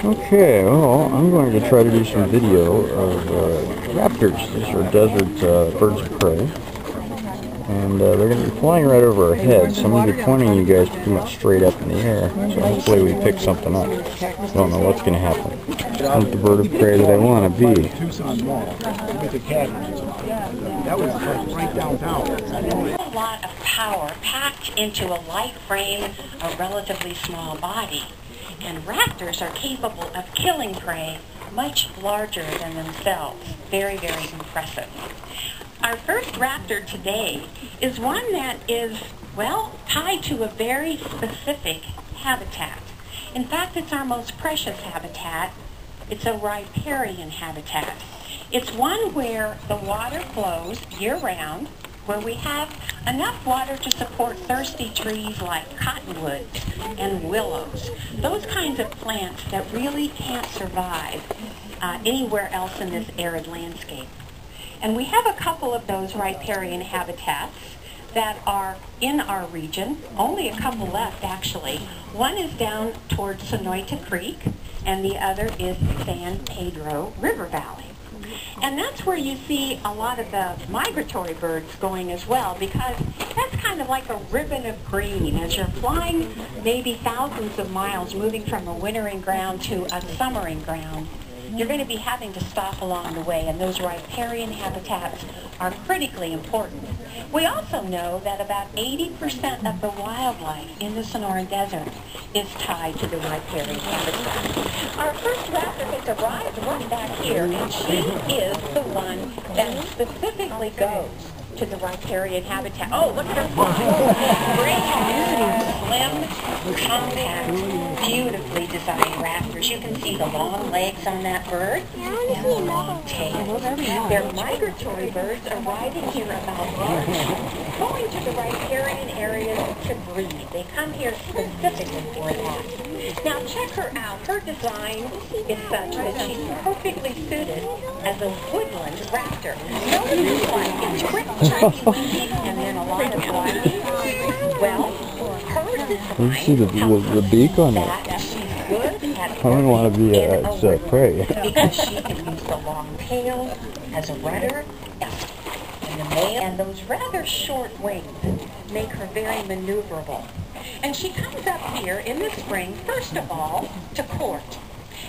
Okay, well, I'm going to try to do some video of raptors. These are desert birds of prey. And they're going to be flying right over our heads, so I'm going to be pointing you guys pretty much straight up in the air. So hopefully we pick something up. Don't know what's going to happen. Not the bird of prey that I want to be. A lot of power packed into a light frame, a relatively small body. And raptors are capable of killing prey much larger than themselves. Very, very impressive. Our first raptor today is one that is, well, tied to a very specific habitat. In fact, it's our most precious habitat. It's a riparian habitat. It's one where the water flows year-round, where we have enough water to support thirsty trees like cottonwoods and willows. Those kinds of plants that really can't survive anywhere else in this arid landscape. And we have a couple of those riparian habitats that are in our region, only a couple left actually. One is down towards Sonoita Creek, and the other is San Pedro River Valley. And that's where you see a lot of the migratory birds going as well, because that's kind of like a ribbon of green. As you're flying maybe thousands of miles, moving from a wintering ground to a summering ground, you're going to be having to stop along the way, and those riparian habitats are critically important. We also know that about 80% of the wildlife in the Sonoran Desert is tied to the riparian habitat. Our first raptor has arrived right back here, and she is the one that specifically goes to the riparian habitat. Oh, look at her slim, compact, beautifully designed raptors. You can see the long legs on that bird and the long tail. They're migratory birds arriving here about March, going to the riparian areas to breed. They come here specifically for that. Now check her out. Her design is such that she's perfectly suited as a woodland raptor. Notice like quick, chunky wings and then a lot of gliding. Well, her design, You see the beak on it. I don't want to be a prey. Because she can use the long tail as a rudder, and those rather short wings make her very maneuverable. And she comes up here in the spring, first of all, to court.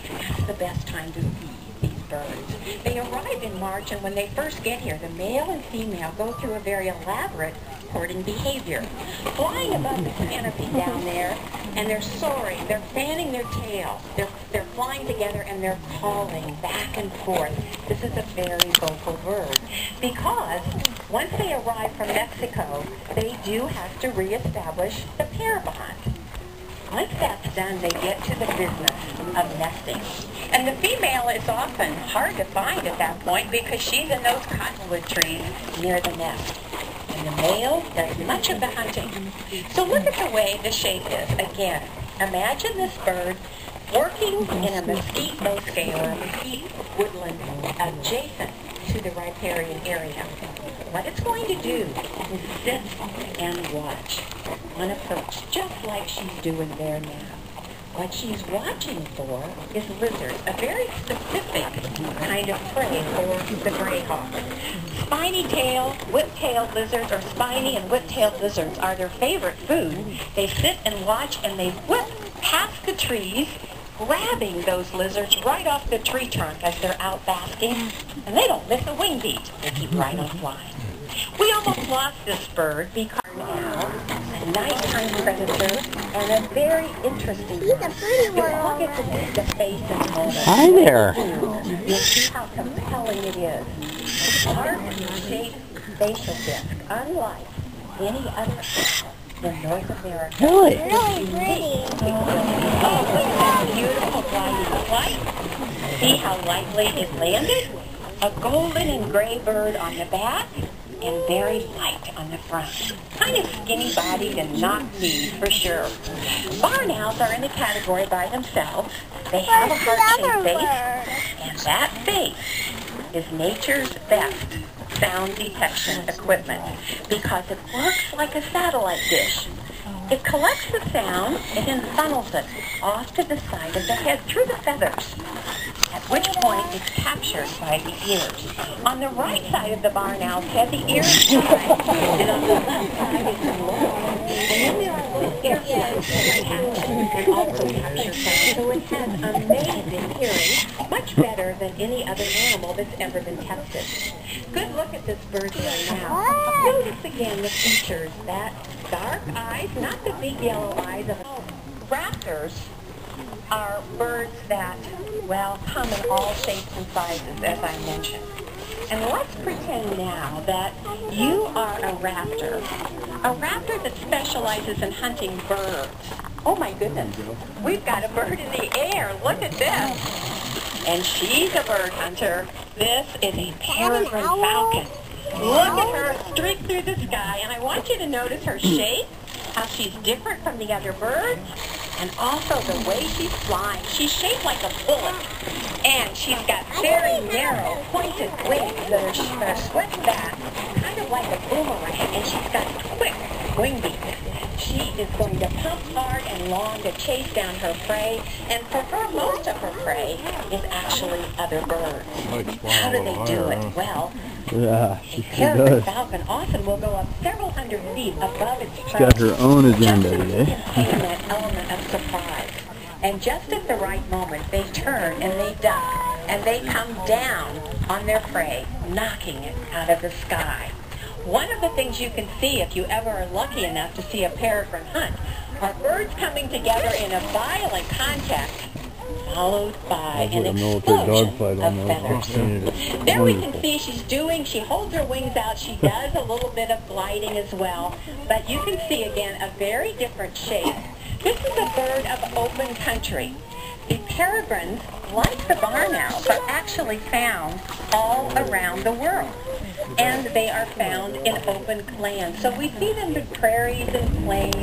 And that's the best time to feed these birds. They arrive in March, and when they first get here, the male and female go through a very elaborate courting behavior. Flying above the canopy down there, and they're soaring, they're fanning their tails, they're flying together, and they're calling back and forth. This is a very vocal bird, because once they arrive from Mexico, they do have to reestablish the pair bond. Once that's done, they get to the business of nesting. And the female is often hard to find at that point because she's in those cottonwood trees near the nest. And the male does much of the hunting. So look at the way the shape is. Again, imagine this bird working in a mesquite bosque or a mesquite woodland adjacent to the riparian area. What it's going to do is sit and watch on a perch, just like she's doing there now. What she's watching for is lizards, a very specific kind of prey for the greyhawk. Spiny-tailed, whip-tailed lizards, or spiny and whip-tailed lizards are their favorite food. They sit and watch, and they whip past the trees, grabbing those lizards right off the tree trunk as they're out basking, and they don't miss a wing beat. They keep right on flying. We almost lost this bird because now a nighttime predator and a very interesting one. We'll get to see the face in a moment. Hi there. You'll see how compelling it is. Arc-shaped facial disc, unlike any other animal in North America. Really? Really pretty. Oh, look at that beautiful gliding flight. See how lightly it landed? A golden and gray bird on the back, and very light on the front. Kind of skinny-bodied and knock-kneed for sure. Barn owls are in the category by themselves. They have a heart-shaped face, and that face is nature's best sound detection equipment because it works like a satellite dish. It collects the sound and then funnels it off to the side of the head through the feathers, at which point it's captured by the ears. On the right side of the barn owl's head, the ears tie, and on the left side is the long. And then there are little ear flaps that catch and also capture sound, so it has amazing hearing, much better than any other animal that's ever been tested. Good look at this bird right now. Notice again the features, that dark eyes, not the big yellow eyes of raptors are birds that, well, come in all shapes and sizes, as I mentioned. And let's pretend now that you are a raptor that specializes in hunting birds. Oh my goodness, we've got a bird in the air. Look at this. And she's a bird hunter. This is a peregrine falcon. Look at her streak through the sky, and I want you to notice her shape, how she's different from the other birds, and also the way she's flying. She's shaped like a bullet, and she's got very narrow, pointed wings that are swept back, kind of like a boomerang, and she's got quick wing beats. She is going to pump hard and long to chase down her prey, and for her, most of her prey is actually other birds. How do they do it? Well, she peregrine falcon often will go up several hundred feet above its prey. She's got her own agenda just today. contain that element of surprise. And just at the right moment, they turn and they duck, and they come down on their prey, knocking it out of the sky. One of the things you can see if you ever are lucky enough to see a peregrine hunt are birds coming together in a violent contact, followed by an explosion of feathers. There we can see she holds her wings out, she does a little bit of gliding as well, but you can see again a very different shape. This is a bird of open country. The peregrines, like the barn owls, are actually found all around the world. And they are found in open land. So we see them in prairies and plains.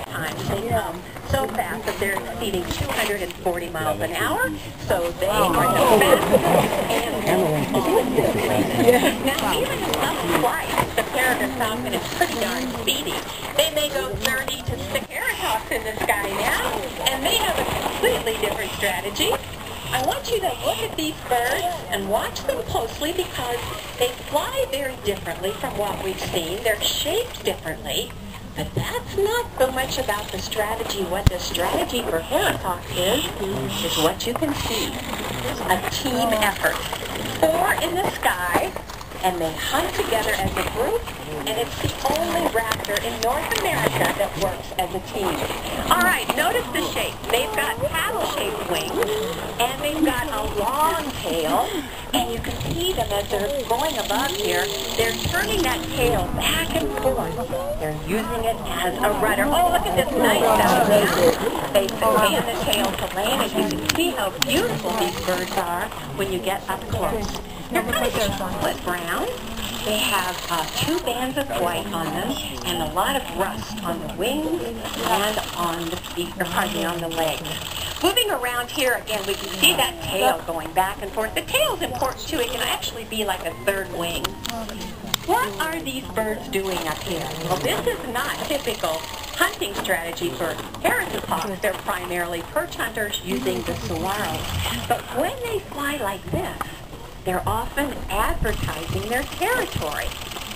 Times they come so fast that they're exceeding 240 miles an hour. So they are the fastest animals on this planet. Now, even in level flight, the peregrine falcon is pretty darn speedy. They may go 30 to 60 paratops in the sky now, and they have a completely different strategy. I want you to look at these birds and watch them closely because they fly very differently from what we've seen. They're shaped differently, but that's not so much about the strategy. What the strategy for Heretox is what you can see. A team effort. 4 in the sky, and they hunt together as a group, and it's the only raptor in North America that works as a team. All right, notice the shape. They've got paddle-shaped wings, and they've got a long tail, and you can see them as they're going above here. They're turning that tail back and forth. They're using it as a rudder. Oh, look at this nice stuff now. They fan the tail to land, and you can see how beautiful these birds are when you get up close. They're kind of chocolate brown. They have 2 bands of white on them and a lot of rust on the wings and on the feet, on the legs. Moving around here again, we can see that tail going back and forth. The tail's important too. It can actually be like a third wing. What are these birds doing up here? Well, this is not typical hunting strategy for Heretops. They're primarily perch hunters using the saguaros. But when they fly like this, they're often advertising their territory.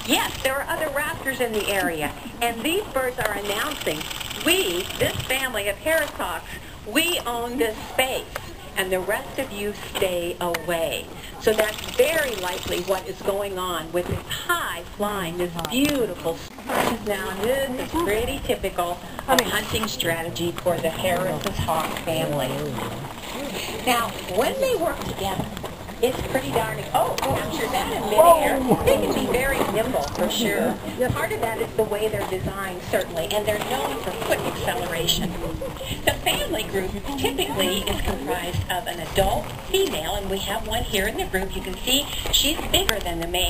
Yes, there are other raptors in the area, and these birds are announcing, we, this family of Heretops, we own this space, and the rest of you stay away. So that's very likely what is going on with this high flying, this beautiful. Now, this is pretty typical of hunting strategy for the Heretops family. Now, when they work together, it's pretty darn, capture that in midair. They can be very nimble, for sure. Part of that is the way they're designed, certainly, and they're known for quick acceleration. The family group typically is comprised of an adult female, and we have one here in the group. You can see she's bigger than the male.